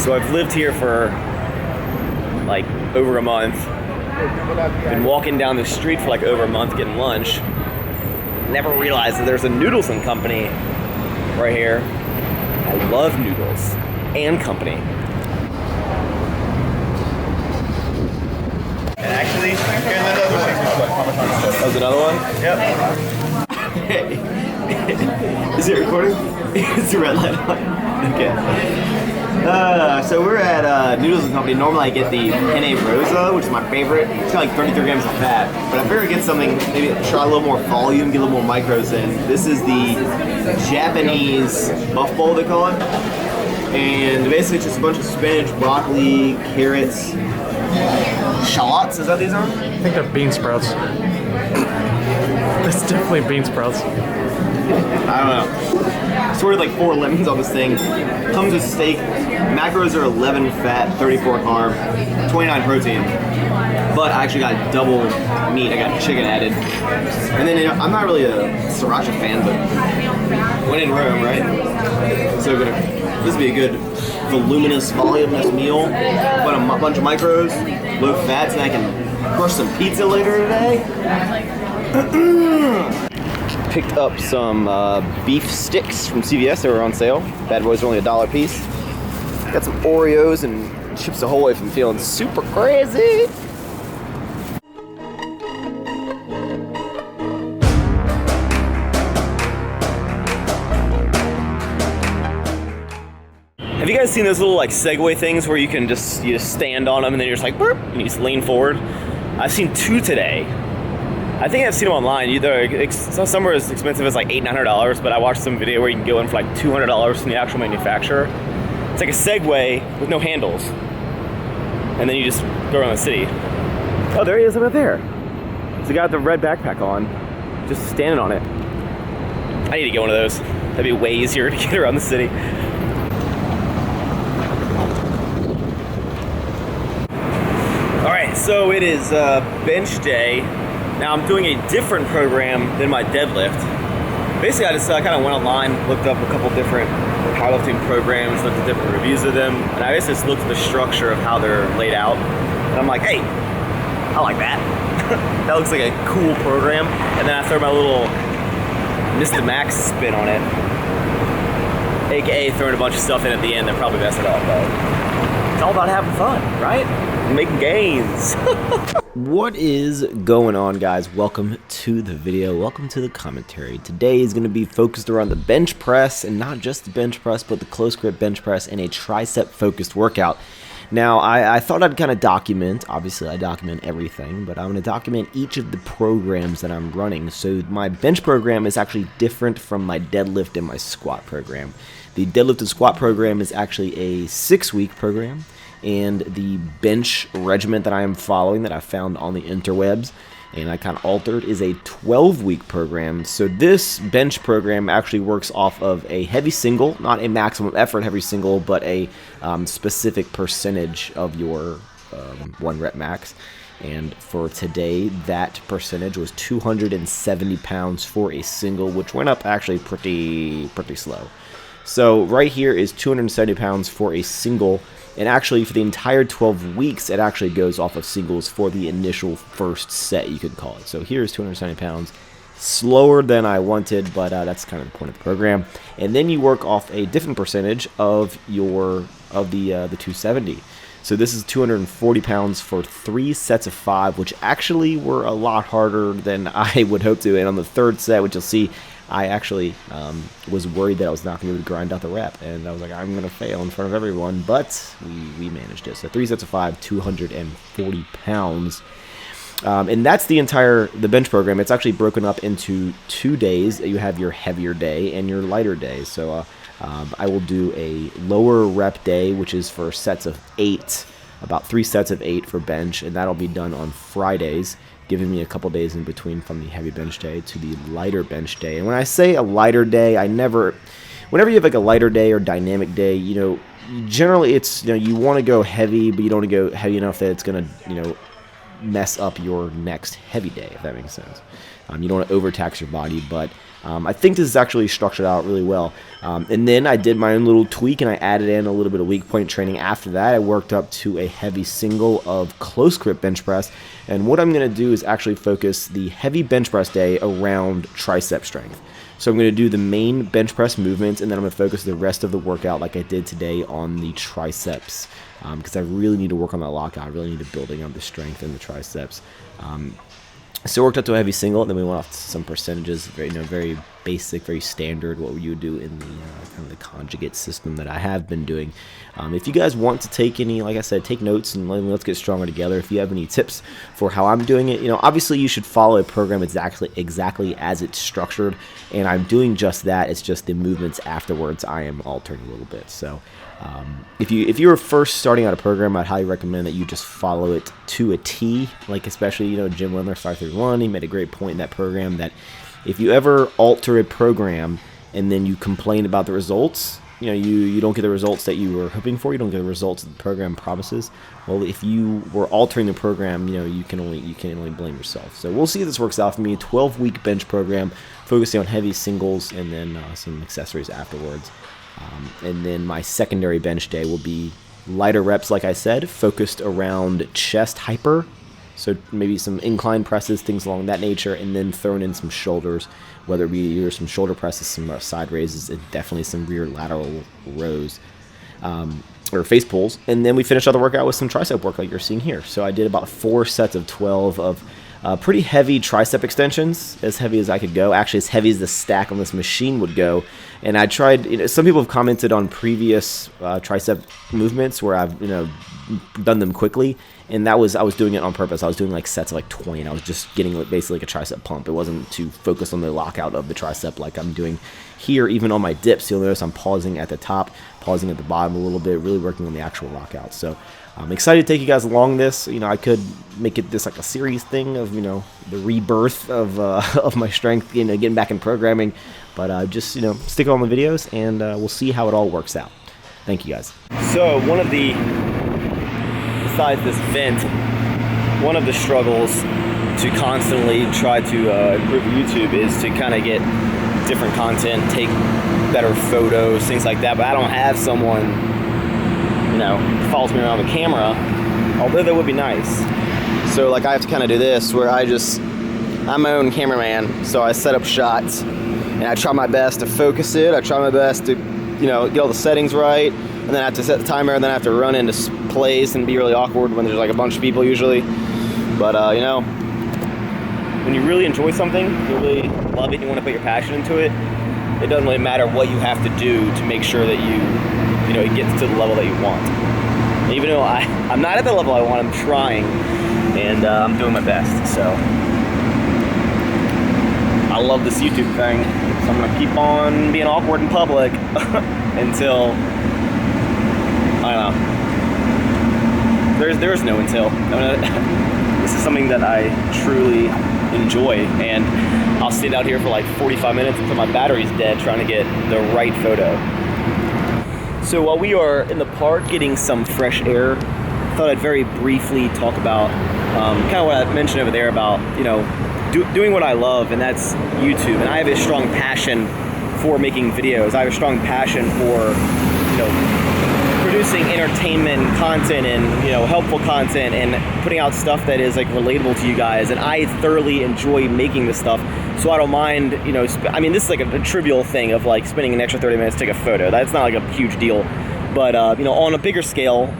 So I've lived here for like over a month. Been walking down the street for like over a month getting lunch. Never realized that there's a Noodles and Company right here. I love Noodles and Company. And actually, here's another one. That was another one? Yep. Is it recording? It's a red light on. Okay. So we're at Noodles and Company. Normally I get the penne rosa, which is my favorite. It's got like 33 grams of fat. But I figured I'd get something, maybe try a little more volume, get a little more micros in. This is the Japanese buff bowl, they call it. And basically it's just a bunch of spinach, broccoli, carrots, shallots, is that these are? I think they're bean sprouts. It's definitely bean sprouts. I don't know. Sort of like 4 lemons on this thing. Comes with steak. Macros are 11 fat, 34 carb, 29 protein. But I actually got double meat. I got chicken added. And then I'm not really a sriracha fan, but when in Rome, right? So this would be a good voluminous, voluminous meal. But a bunch of micros, low fats, and I can crush some pizza later today. Picked up some beef sticks from CVS. They were on sale. Bad boys are only $1 a piece. Got some Oreos and Chips Ahoy if I'm feeling super crazy. Have you guys seen those little like Segway things where you just stand on them and then you're just like burp and you just lean forward? I've seen 2 today. I think I've seen them online. Either somewhere as expensive as like $800-900, but I watched some video where you can go in for like $200 from the actual manufacturer. It's like a Segway with no handles, and then you just go around the city. Oh, there he is over there. There's a guy with the red backpack on, just standing on it. I need to get one of those. That'd be way easier to get around the city. All right, so it is bench day. Now I'm doing a different program than my deadlift. Basically, I just kind of went online, looked up a couple different powerlifting programs, looked at different reviews of them, and I just looked at the structure of how they're laid out. And I'm like, hey, I like that. That looks like a cool program. And then I throw my little Mr. Max spin on it, aka throwing a bunch of stuff in at the end that probably messed it up, but it's all about having fun, right? Making gains. What is going on, guys? Welcome to the video. Welcome to the commentary. Today is going to be focused around the bench press, and not just the bench press, but the close grip bench press and a tricep focused workout. Now, I thought I'd kind of document, obviously I document everything, but I'm going to document each of the programs that I'm running. So my bench program is actually different from my deadlift and my squat program. The deadlift and squat program is actually a 6-week program. And the bench regimen that I am following, that I found on the interwebs, and I kind of altered, is a 12-week program. So this bench program actually works off of a heavy single, not a maximum effort heavy single, but a specific percentage of your 1 rep max. And for today, that percentage was 270 pounds for a single, which went up actually pretty slow. So right here is 270 pounds for a single. And actually, for the entire 12 weeks, it actually goes off of singles for the initial first set, you could call it. So here's 270 pounds. Slower than I wanted, but that's kind of the point of the program. And then you work off a different percentage of the 270. So this is 240 pounds for 3 sets of 5, which actually were a lot harder than I would hope to. And on the 3rd set, which you'll see, I actually was worried that I was not going to be able to grind out the rep, and I was like, I'm going to fail in front of everyone, but we managed it. So 3 sets of 5, 240 pounds. And that's the bench program. It's actually broken up into 2 days. You have your heavier day and your lighter day. So I will do a lower rep day, which is for sets of 8, about 3 sets of 8 for bench, and that'll be done on Fridays, giving me a couple days in between from the heavy bench day to the lighter bench day. And when I say a lighter day, whenever you have like a lighter day or dynamic day, generally it's, you want to go heavy, but you don't want to go heavy enough that it's going to, mess up your next heavy day, if that makes sense. You don't want to overtax your body, but I think this is actually structured out really well. And then I did my own little tweak, and I added in a little bit of weak point training. After that, I worked up to a heavy single of close grip bench press. And what I'm going to do is actually focus the heavy bench press day around tricep strength. So I'm going to do the main bench press movements, and then I'm going to focus the rest of the workout like I did today on the triceps, because I really need to work on that lockout. I really need to building up the strength in the triceps. So worked up to a heavy single, and then we went off to some percentages, very basic, very standard, what you would do in the kind of the conjugate system that I have been doing. If you guys want to take any, like I said, take notes and let's get stronger together. If you have any tips for how I'm doing it, obviously you should follow a program exactly as it's structured, and I'm doing just that. It's just the movements afterwards I am altering a little bit. So if you were first starting out a program, I'd highly recommend that you just follow it to a T. Like especially Jim Wendler 531, he made a great point in that program that if you ever alter a program and then you complain about the results, you don't get the results that you were hoping for. You don't get the results that the program promises. Well, if you were altering the program, you can only blame yourself. So we'll see if this works out for me. 12-week bench program, focusing on heavy singles and then some accessories afterwards. And then my secondary bench day will be lighter reps, like I said, focused around chest hyper. So maybe some incline presses, things along that nature, and then throwing in some shoulders, whether it be either some shoulder presses, some side raises, and definitely some rear lateral rows or face pulls. And then we finish out the workout with some tricep work like you're seeing here. So I did about 4 sets of 12 of pretty heavy tricep extensions, as heavy as I could go. Actually, as heavy as the stack on this machine would go. And I tried, some people have commented on previous tricep movements where I've, done them quickly. And I was doing it on purpose. I was doing like sets of like 20, and I was just getting basically like a tricep pump. It wasn't to focus on the lockout of the tricep like I'm doing here. Even on my dips, you'll notice I'm pausing at the top, pausing at the bottom a little bit, really working on the actual lockout. So I'm excited to take you guys along this. I could make it this like a series thing of, the rebirth of my strength, getting back in programming. But just, stick on the videos, and we'll see how it all works out. Thank you guys. So besides this vent, one of the struggles to constantly try to improve YouTube is to kind of get different content, take better photos, things like that. But I don't have someone, follows me around with a camera, although that would be nice. So like I have to kind of do this where I'm my own cameraman, so I set up shots and I try my best to focus it. I try my best to, get all the settings right, and then I have to set the timer, and then I have to run into plays and be really awkward when there's like a bunch of people usually. But when you really enjoy something, you really love it, you want to put your passion into it, it doesn't really matter what you have to do to make sure that it gets to the level that you want. And even though I'm not at the level I want, I'm trying, and I'm doing my best. So I love this YouTube thing, so I'm gonna keep on being awkward in public until, I don't know. There's no until. This is something that I truly enjoy, and I'll sit out here for like 45 minutes until my battery's dead trying to get the right photo. So while we are in the park getting some fresh air, I thought I'd very briefly talk about kind of what I mentioned over there about, doing what I love, and that's YouTube. And I have a strong passion for making videos. I have a strong passion for, producing entertainment content and, helpful content and putting out stuff that is like relatable to you guys. And I thoroughly enjoy making this stuff. So I don't mind, this is like a trivial thing of like spending an extra 30 minutes to take a photo. That's not like a huge deal. But, on a bigger scale,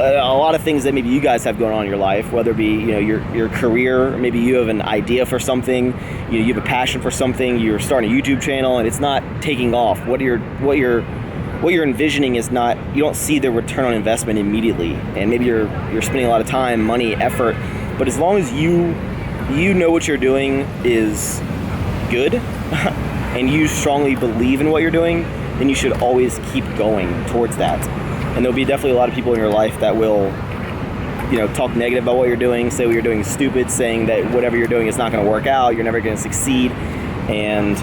a lot of things that maybe you guys have going on in your life, whether it be your career, maybe you have an idea for something, you have a passion for something, you're starting a YouTube channel and it's not taking off. What you're envisioning is not, you don't see the return on investment immediately, and maybe you're spending a lot of time, money, effort. But as long as you know what you're doing is good and you strongly believe in what you're doing, then you should always keep going towards that. And there'll be definitely a lot of people in your life that will, talk negative about what you're doing, say what you're doing is stupid, saying that whatever you're doing is not going to work out, you're never going to succeed. And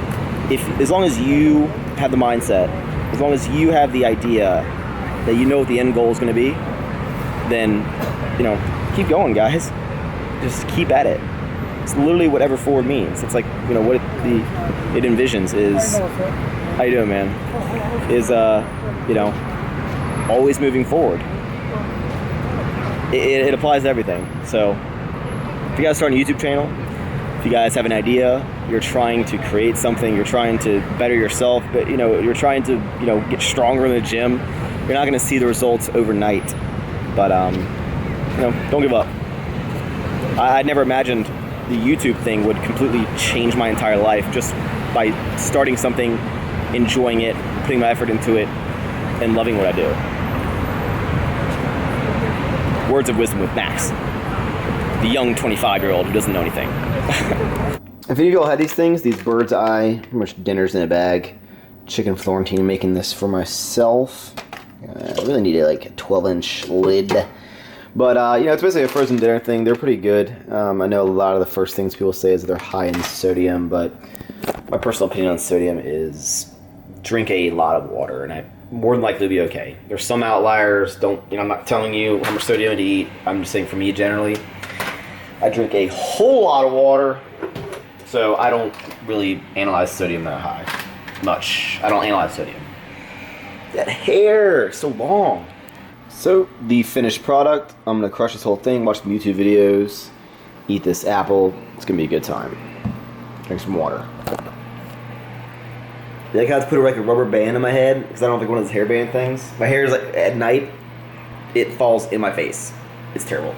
as long as you have the mindset, as long as you have the idea that you know what the end goal is going to be, then, keep going, guys. just keep at it. It's literally whatever forward means. It's like, you know, what it envisions is, how you doing, man? Is, you know, always moving forward. It applies to everything. So if you guys start a YouTube channel, if you guys have an idea, you're trying to create something, you're trying to better yourself, but you know, you're trying to, you know, get stronger in the gym, you're not gonna see the results overnight. But you know, don't give up. I never imagined the YouTube thing would completely change my entire life just by starting something, enjoying it, putting my effort into it, and loving what I do. Words of wisdom with Max, the young 25-year-old who doesn't know anything. If any of y'all had these things, these bird's eye, pretty much dinners in a bag, chicken Florentine, making this for myself. I really need like a 12-inch lid. But, you know, it's basically a frozen dinner thing. They're pretty good. I know a lot of the first things people say is that they're high in sodium, but my personal opinion on sodium is drink a lot of water, and I more than likely be okay. There's some outliers. Don't, you know, I'm not telling you how much sodium to eat. I'm just saying for me generally, I drink a whole lot of water, so I don't really analyze sodium that high much. I don't analyze sodium. That hair, so long. So the finished product, I'm gonna crush this whole thing, watch some YouTube videos, eat this apple. It's gonna be a good time. Drink some water. You like how I have to put like a rubber band on my head because I don't have like one of those hairband things. My hair is like at night, it falls in my face. It's terrible.